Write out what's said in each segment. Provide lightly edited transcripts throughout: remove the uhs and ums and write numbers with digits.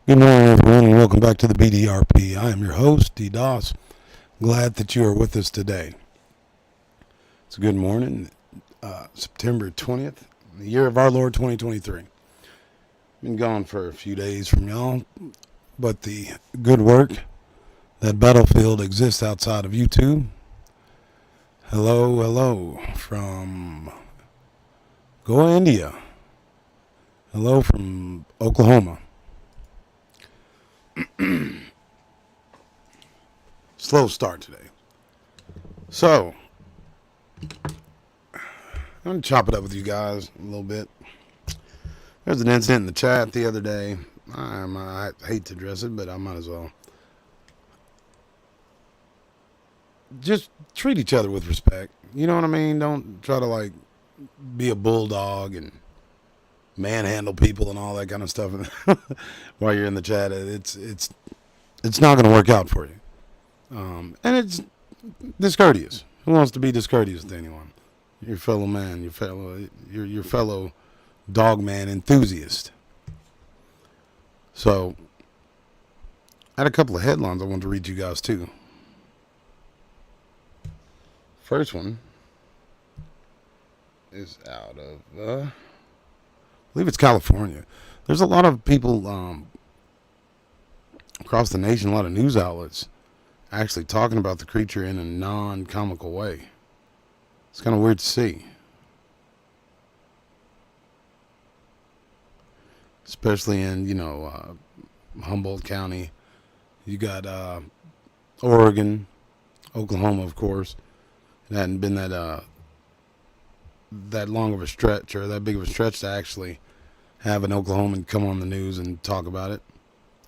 Good morning, everyone, and welcome back to the BDRP. I am your host, D. Doss. Glad that you are with us today. It's a good morning, September 20th, the year of our Lord 2023. Been gone for a few days from y'all, but the good work, that battlefield exists outside of YouTube. Hello from Goa, India. Hello from Oklahoma. Slow start today. So, I'm going to chop it up with you guys a little bit. There's an incident in the chat the other day. I hate to address it, but I might as well. Just treat each other with respect. You know what I mean? Don't try to, be a bulldog and manhandle people and all that kind of stuff while you're in the chat. It's not going to work out for you. And it's discourteous. Who wants to be discourteous to anyone? Your fellow man, your fellow dog man enthusiast. So, I had a couple of headlines I wanted to read you guys too. First one is out of, I believe it's California. There's a lot of people across the nation, a lot of news outlets, actually talking about the creature in a non-comical way. It's kind of weird to see. Especially in, Humboldt County. You got Oregon, Oklahoma, of course. It hadn't been that long of a stretch, or that big of a stretch, to actually have an Oklahoman come on the news and talk about it,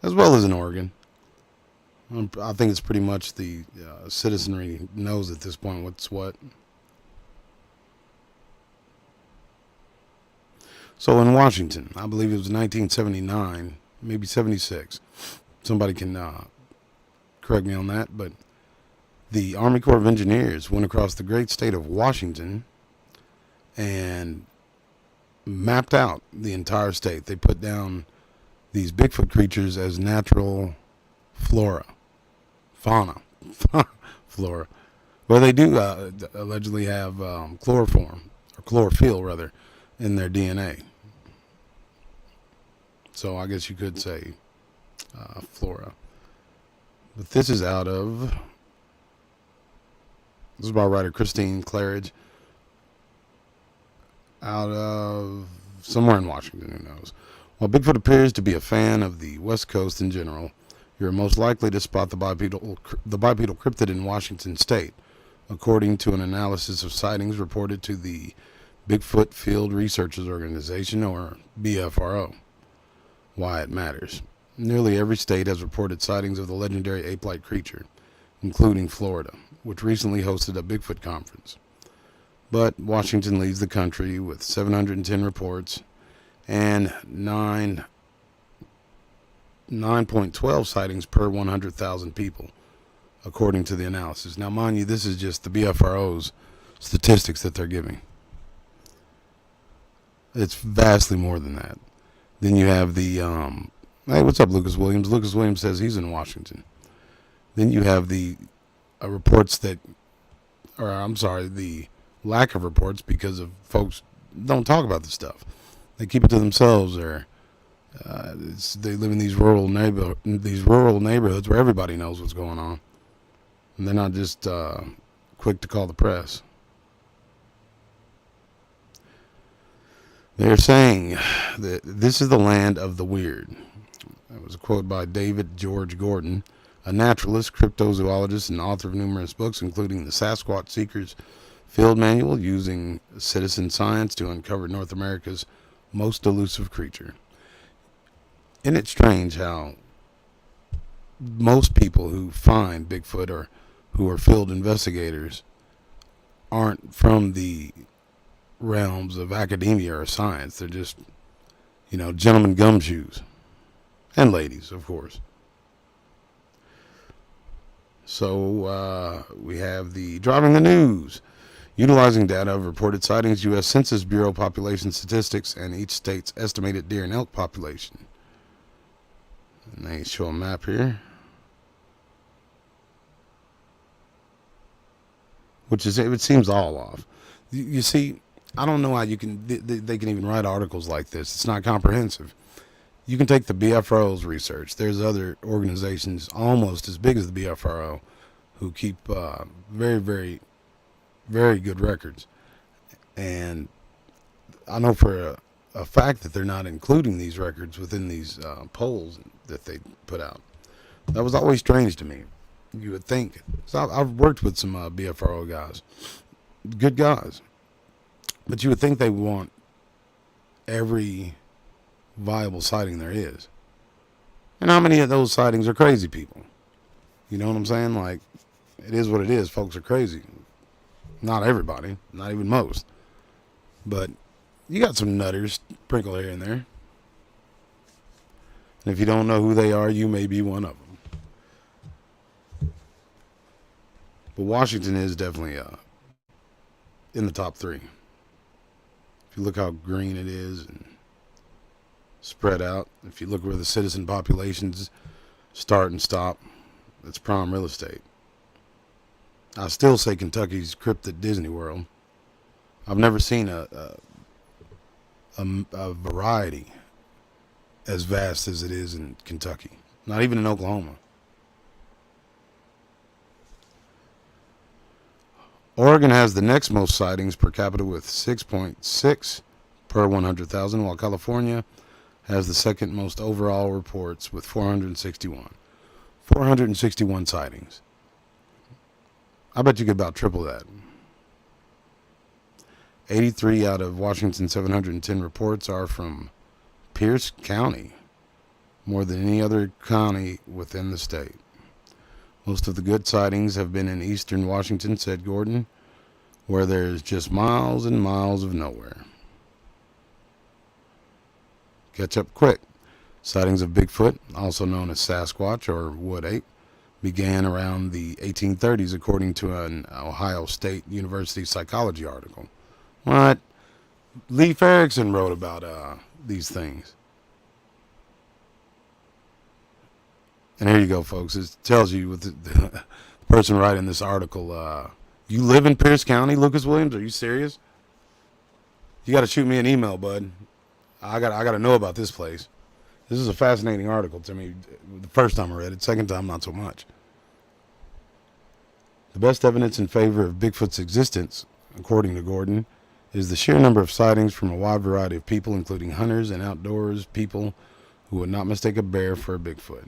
as well as in Oregon. I think it's pretty much the citizenry knows at this point what's what. So in Washington, I believe it was 1979, maybe 76. Somebody can correct me on that, but the Army Corps of Engineers went across the great state of Washington and mapped out the entire state. They put down these Bigfoot creatures as natural fauna. Flora. Well, they do allegedly have chlorophyll rather, in their DNA. So I guess you could say flora. But this is by writer Christine Claridge, out of somewhere in Washington, who knows. While Bigfoot appears to be a fan of the West Coast in general, you're most likely to spot the bipedal cryptid in Washington state, according to an analysis of sightings reported to the Bigfoot Field Researchers Organization, or BFRO. Why it matters. Nearly every state has reported sightings of the legendary ape-like creature, including Florida, which recently hosted a Bigfoot conference. But Washington leads the country with 710 reports and 9.12 sightings per 100,000 people, according to the analysis. Now, mind you, this is just the BFRO's statistics that they're giving. It's vastly more than that. Then you have the, hey, what's up, Lucas Williams? Lucas Williams says he's in Washington. Then you have the reports that, the lack of reports because of folks don't talk about this stuff. They keep it to themselves, or they live in these rural neighborhoods where everybody knows what's going on, and they're not just quick to call the press. They're saying that this is the land of the weird. That was a quote by David George Gordon, a naturalist, cryptozoologist, and author of numerous books, including the Sasquatch Seekers Field Manual, using citizen science to uncover North America's most elusive creature. Isn't it strange how most people who find Bigfoot or who are field investigators aren't from the realms of academia or science? They're just, gentlemen gumshoes. And ladies, of course. So we have the driving the news. Utilizing data of reported sightings, U.S. Census Bureau population statistics, and each state's estimated deer and elk population. And they show a map here. Which is, it seems all off. You see, I don't know how they can even write articles like this. It's not comprehensive. You can take the BFRO's research. There's other organizations almost as big as the BFRO who keep very, very, very good records. And I know for a fact that they're not including these records within these polls that they put out. That was always strange to me. You would think. So I've worked with some BFRO guys. Good guys. But you would think they want every viable sighting there is. And how many of those sightings are crazy people? You know what I'm saying? Like, it is what it is. Folks are crazy. Not everybody. Not even most. But you got some nutters sprinkled here and there. And if you don't know who they are, you may be one of them. But Washington is definitely in the top 3. If you look how green it is and spread out, if you look where the citizen populations start and stop, it's prime real estate. I still say Kentucky's cryptid Disney World. I've never seen a variety as vast as it is in Kentucky. Not even in Oklahoma. Oregon has the next most sightings per capita with 6.6 per 100,000, while California has the second most overall reports with 461. 461 sightings. I bet you could about triple that. 83 out of Washington's 710 reports are from Pierce County, more than any other county within the state. Most of the good sightings have been in eastern Washington, said Gordon, where there's just miles and miles of nowhere. Catch up quick. Sightings of Bigfoot, also known as Sasquatch or wood ape, began around the 1830s, according to an Ohio State University psychology article. What? Leif Erikson wrote about these things. And here you go, folks. It tells you with the person writing this article, you live in Pierce County, Lucas Williams? Are you serious? You got to shoot me an email, bud. I got to know about this place. This is a fascinating article to me. The first time I read it, second time not so much. The best evidence in favor of Bigfoot's existence, according to Gordon, is the sheer number of sightings from a wide variety of people, including hunters and outdoors people who would not mistake a bear for a Bigfoot.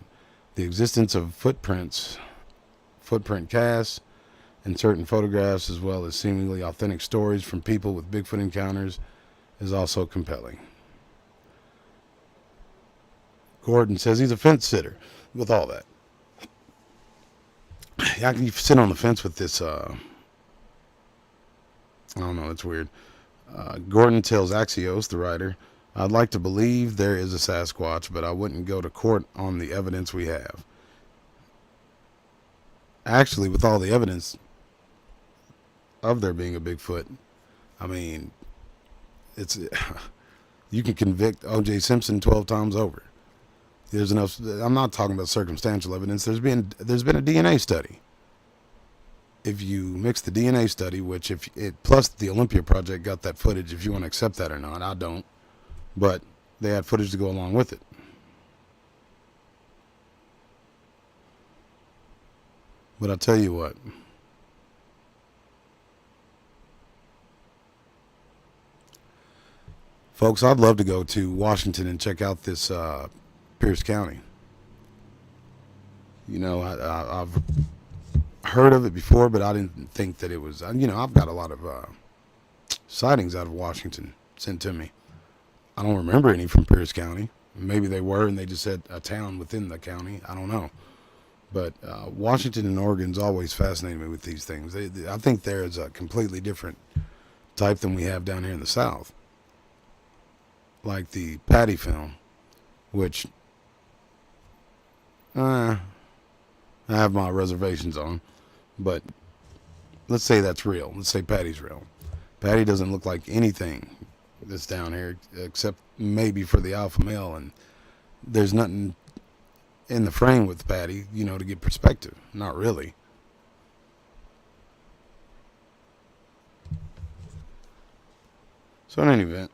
The existence of footprint casts, and certain photographs, as well as seemingly authentic stories from people with Bigfoot encounters, is also compelling. Gordon says he's a fence sitter with all that. How can you sit on the fence with this? I don't know, it's weird. Gordon tells Axios, the writer, I'd like to believe there is a Sasquatch, but I wouldn't go to court on the evidence we have. Actually, with all the evidence of there being a Bigfoot, I mean, it's you can convict O.J. Simpson 12 times over. There's enough. I'm not talking about circumstantial evidence. There's been a DNA study. If you mix the DNA study, which if it plus the Olympia Project got that footage, if you want to accept that or not, I don't. But they had footage to go along with it. But I'll tell you what. Folks, I'd love to go to Washington and check out this Pierce County. I've heard of it before, but I didn't think that it was. I've got a lot of sightings out of Washington sent to me. I don't remember any from Pierce County. Maybe they were, and they just said a town within the county. I don't know. But Washington and Oregon's always fascinated me with these things. I think there is a completely different type than we have down here in the South. Like the Patty film, which I have my reservations on. But let's say that's real. Let's say Patty's real. Patty doesn't look like anything that's down here except maybe for the alpha male, and there's nothing in the frame with Patty, to get perspective. Not really. So in any event,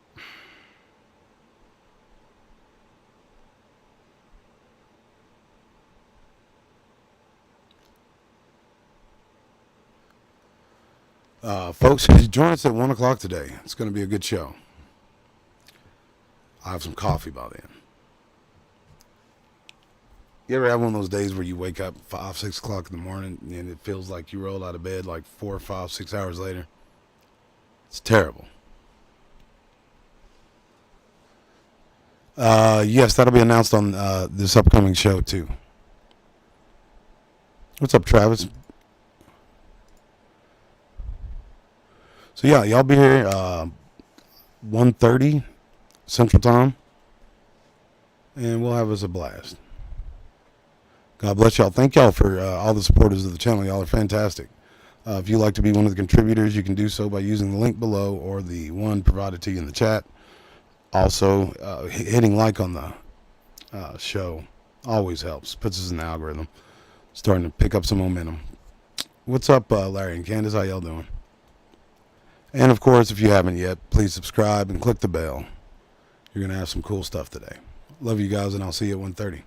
folks, join us at 1 o'clock today. It's going to be a good show. I'll have some coffee by then. You ever have one of those days where you wake up 5, 6 o'clock in the morning and it feels like you rolled out of bed like 4, 5, 6 hours later? It's terrible. Yes, that'll be announced on this upcoming show too. What's up, Travis? So yeah, y'all be here 1:30 Central Time, and we'll have us a blast. God bless y'all. Thank y'all for all the supporters of the channel. Y'all are fantastic. If you'd like to be one of the contributors, you can do so by using the link below or the one provided to you in the chat. Also, hitting like on the show always helps. Puts us in the algorithm. Starting to pick up some momentum. What's up, Larry and Candace? How y'all doing? And, of course, if you haven't yet, please subscribe and click the bell. You're going to have some cool stuff today. Love you guys, and I'll see you at 1:30.